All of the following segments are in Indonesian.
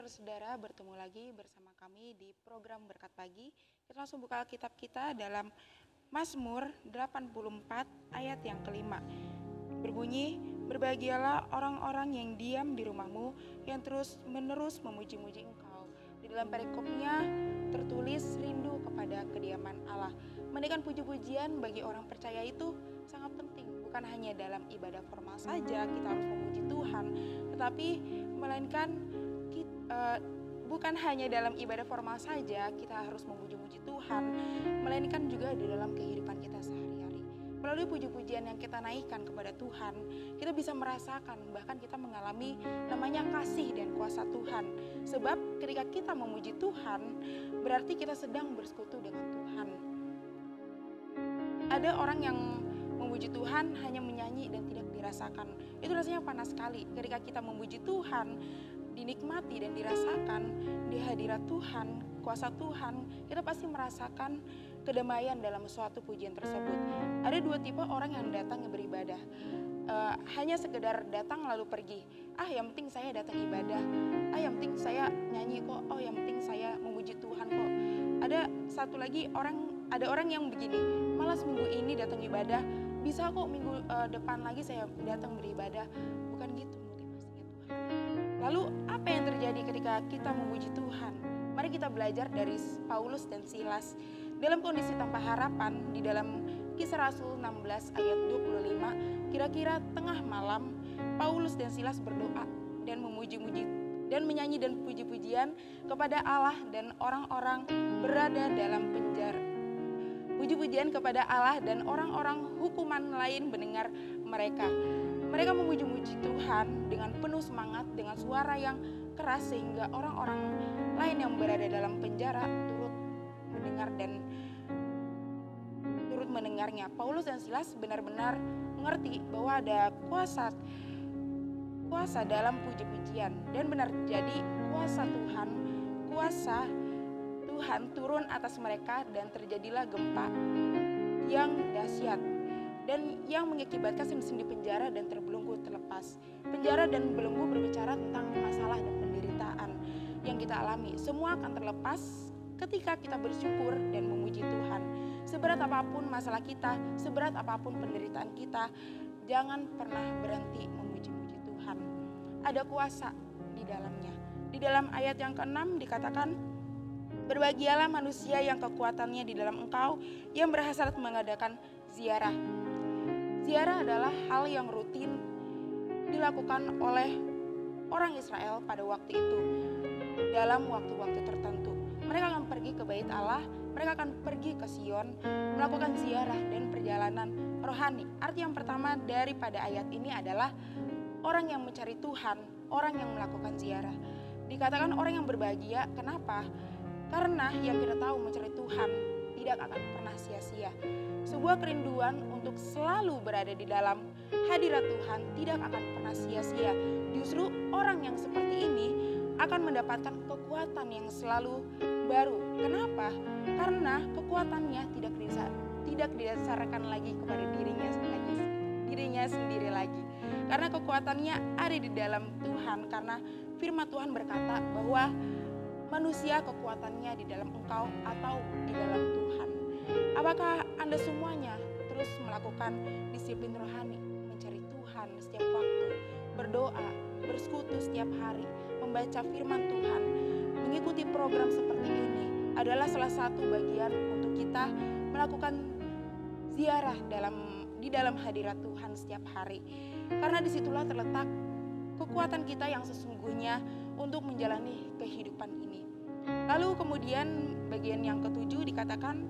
saudara-saudara, bertemu lagi bersama kami di program Berkat Pagi. Kita langsung buka kitab kita dalam Mazmur 84 ayat yang kelima. Berbunyi, berbahagialah orang-orang yang diam di rumahmu, yang terus-menerus memuji-muji engkau. Di dalam perikopnya tertulis rindu kepada kediaman Allah. Mendengarkan puji-pujian bagi orang percaya itu sangat penting. Bukan hanya dalam ibadah formal saja kita harus memuji Tuhan, tetapi melainkan bukan hanya dalam ibadah formal saja kita harus memuji-muji Tuhan, melainkan juga di dalam kehidupan kita sehari-hari. Melalui puji-pujian yang kita naikkan kepada Tuhan, kita bisa merasakan, bahkan kita mengalami namanya kasih dan kuasa Tuhan. Sebab ketika kita memuji Tuhan, berarti kita sedang bersekutu dengan Tuhan. Ada orang yang memuji Tuhan hanya menyanyi dan tidak dirasakan. Itu rasanya panas sekali. Ketika kita memuji Tuhan, dinikmati dan dirasakan di hadirat Tuhan, kuasa Tuhan, kita pasti merasakan kedamaian dalam suatu pujian tersebut. Ada dua tipe orang yang datang beribadah, hanya sekedar datang lalu pergi. Yang penting saya datang ibadah, yang penting saya nyanyi kok, yang penting saya memuji Tuhan kok. Ada orang yang begini, malas minggu ini datang ibadah, bisa kok minggu depan lagi saya datang beribadah. Bukan gitu motivasinya Tuhan. Lalu apa yang terjadi ketika kita memuji Tuhan? Mari kita belajar dari Paulus dan Silas. Dalam kondisi tanpa harapan, di dalam Kisah Rasul 16 ayat 25, kira-kira tengah malam, Paulus dan Silas berdoa dan memuji-muji dan menyanyi dan puji-pujian kepada Allah, dan orang-orang berada dalam penjara. Puji-pujian kepada Allah dan orang-orang hukuman lain mendengar mereka. Mereka memuji-muji Tuhan dengan penuh semangat, dengan suara yang keras, sehingga orang-orang lain yang berada dalam penjara turut mendengar dan turut mendengarnya. Paulus dan Silas benar-benar mengerti bahwa ada kuasa dalam puji-pujian, dan benar jadi kuasa Tuhan turun atas mereka, dan terjadilah gempa yang dahsyat dan yang mengakibatkan sendi-sendi penjara dan terbelenggu terlepas. Penjara dan belenggu berbicara tentang masalah dan penderitaan yang kita alami. Semua akan terlepas ketika kita bersyukur dan memuji Tuhan. Seberat apapun masalah kita, seberat apapun penderitaan kita, jangan pernah berhenti memuji-muji Tuhan. Ada kuasa di dalamnya. Di dalam ayat yang ke-6 dikatakan, berbahagialah manusia yang kekuatannya di dalam engkau, yang berhasrat mengadakan ziarah. Ziarah adalah hal yang rutin dilakukan oleh orang Israel pada waktu itu dalam waktu-waktu tertentu. Mereka akan pergi ke Bait Allah, mereka akan pergi ke Sion, melakukan ziarah dan perjalanan rohani. Arti yang pertama daripada ayat ini adalah orang yang mencari Tuhan, orang yang melakukan ziarah. Dikatakan orang yang berbahagia, kenapa? Karena yang kita tahu mencari Tuhan tidak akan pernah sia-sia. Sebuah kerinduan untuk selalu berada di dalam hadirat Tuhan tidak akan pernah sia-sia. Justru orang yang seperti ini akan mendapatkan kekuatan yang selalu baru. Kenapa? Karena kekuatannya tidak didasarkan lagi kepada dirinya sendiri lagi. Karena kekuatannya ada di dalam Tuhan, karena firman Tuhan berkata bahwa manusia kekuatannya di dalam engkau atau di dalam Tuhan. Apakah Anda semuanya terus melakukan disiplin rohani, mencari Tuhan setiap waktu, berdoa, bersekutu setiap hari, membaca firman Tuhan, mengikuti program seperti ini adalah salah satu bagian untuk kita melakukan ziarah di dalam hadirat Tuhan setiap hari. Karena disitulah terletak kekuatan kita yang sesungguhnya untuk menjalani kehidupan ini. Lalu kemudian bagian yang ke-7 dikatakan,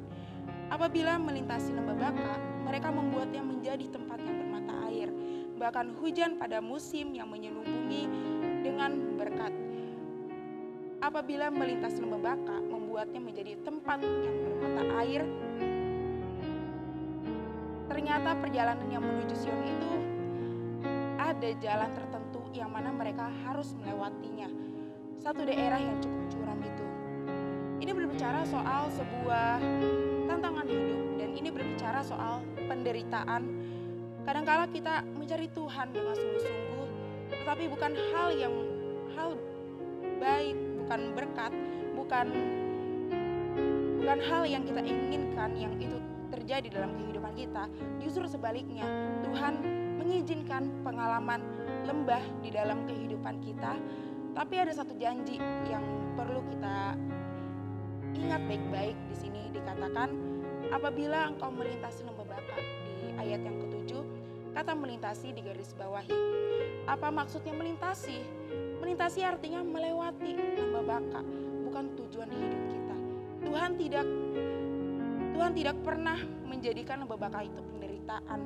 apabila melintasi lembah Baka, mereka membuatnya menjadi tempat yang bermata air. Bahkan hujan pada musim yang menyelubungi dengan berkat. Apabila melintasi lembah Baka, membuatnya menjadi tempat yang bermata air. Ternyata perjalanan yang menuju Sion itu ada jalan tertentu yang mana mereka harus melewatinya. Satu daerah yang cukup curam itu. Ini berbicara soal sebuah tantangan hidup, dan ini berbicara soal penderitaan. Kadangkala kita mencari Tuhan dengan sungguh-sungguh, tetapi bukan hal baik bukan berkat, bukan hal yang kita inginkan yang itu terjadi dalam kehidupan kita. Justru sebaliknya, Tuhan mengizinkan pengalaman lembah di dalam kehidupan kita. Tapi ada satu janji yang perlu kita ingat baik-baik. Di sini dikatakan, apabila engkau melintasi lembah Baka, di ayat yang ke-7, kata melintasi digaris bawahi. Apa maksudnya melintasi? Melintasi artinya melewati lembah Baka, bukan tujuan hidup kita. Tuhan tidak pernah menjadikan lembah Baka itu penderitaan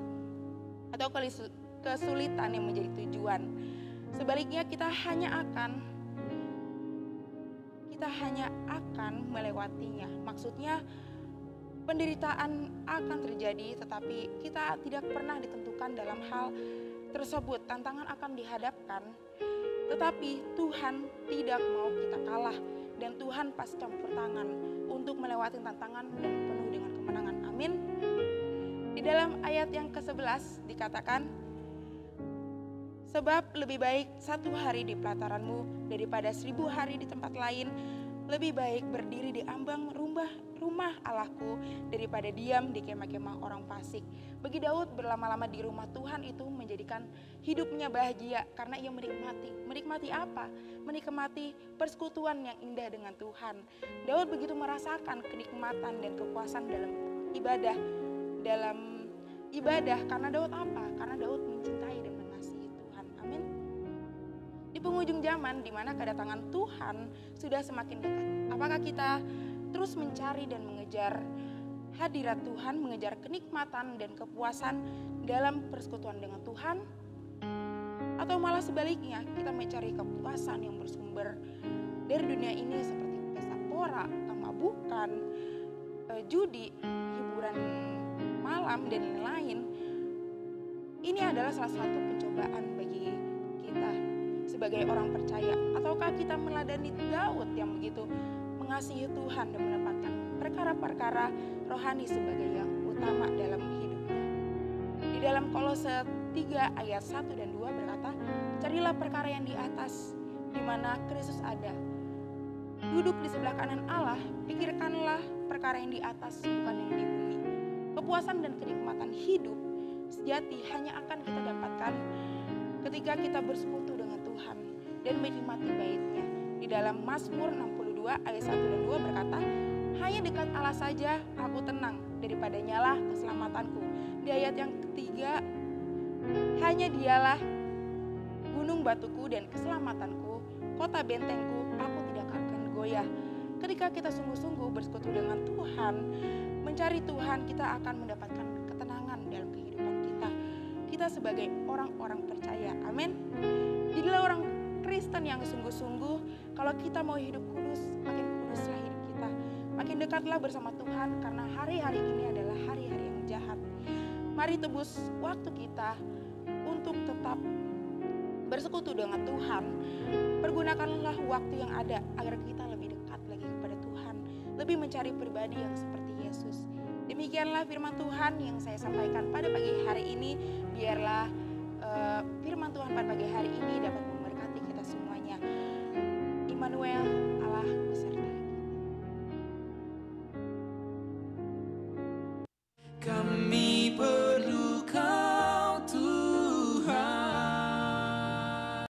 atau kesulitan yang menjadi tujuan. Sebaliknya kita hanya akan melewatinya. Maksudnya penderitaan akan terjadi, tetapi kita tidak pernah ditentukan dalam hal tersebut. Tantangan akan dihadapkan, tetapi Tuhan tidak mau kita kalah, dan Tuhan pasti campur tangan untuk melewati tantangan dan penuh dengan kemenangan. Amin. Di dalam ayat yang ke-11 dikatakan, sebab lebih baik 1 hari di pelataranmu daripada 1000 hari di tempat lain. Lebih baik berdiri di ambang rumah Allahku daripada diam di kemah-kemah orang fasik. Bagi Daud, berlama-lama di rumah Tuhan itu menjadikan hidupnya bahagia karena ia menikmati apa? Menikmati persekutuan yang indah dengan Tuhan. Daud begitu merasakan kenikmatan dan kepuasan dalam ibadah. Karena Daud apa? Karena Daud mencintai dan mengasihi Tuhan. Amin. Di penghujung zaman di mana kedatangan Tuhan sudah semakin dekat, apakah kita terus mencari dan mengejar hadirat Tuhan, mengejar kenikmatan dan kepuasan dalam persekutuan dengan Tuhan? Atau malah sebaliknya, kita mencari kepuasan yang bersumber dari dunia ini seperti pesta pora, kemabukan, judi, hiburan malam, dan lain-lain? Ini adalah salah satu pencobaan bagi kita sebagai orang percaya. Ataukah kita meladani Daud yang begitu mengasihi Tuhan dan menempatkan perkara-perkara rohani sebagai yang utama dalam hidupnya? Di dalam Kolose 3 ayat 1 dan 2 berkata, carilah perkara yang di atas, di mana Kristus ada. Duduk di sebelah kanan Allah, pikirkanlah perkara yang di atas, bukan yang di bumi. Kepuasan dan kenikmatan hidup sejati hanya akan kita dapatkan ketika kita bersekutu dengan Tuhan dan menikmati baitnya. Di dalam Mazmur 62 ayat 1 dan 2 berkata, hanya dekat Allah saja aku tenang, daripada nyalah keselamatanku. Di ayat yang ketiga, hanya dialah gunung batuku dan keselamatanku, kota bentengku, aku tidak akan goyah. Ketika kita sungguh-sungguh bersekutu dengan Tuhan, mencari Tuhan, kita akan mendapatkan ketenangan dalam kehidupan kita. Kita sebagai orang-orang percaya, amin. Jadilah orang Kristen yang sungguh-sungguh. Kalau kita mau hidup kudus, makin kuduslah hidup kita. Makin dekatlah bersama Tuhan, karena hari-hari ini adalah hari-hari yang jahat. Mari tebus waktu kita untuk tetap bersekutu dengan Tuhan. Pergunakanlah waktu yang ada agar kita lebih dekat lagi kepada Tuhan, lebih mencari pribadi yang seperti Yesus. Demikianlah firman Tuhan yang saya sampaikan pada pagi hari ini. Biarlah firman Tuhan pada pagi hari ini dapat memberkati kita semuanya. Immanuel,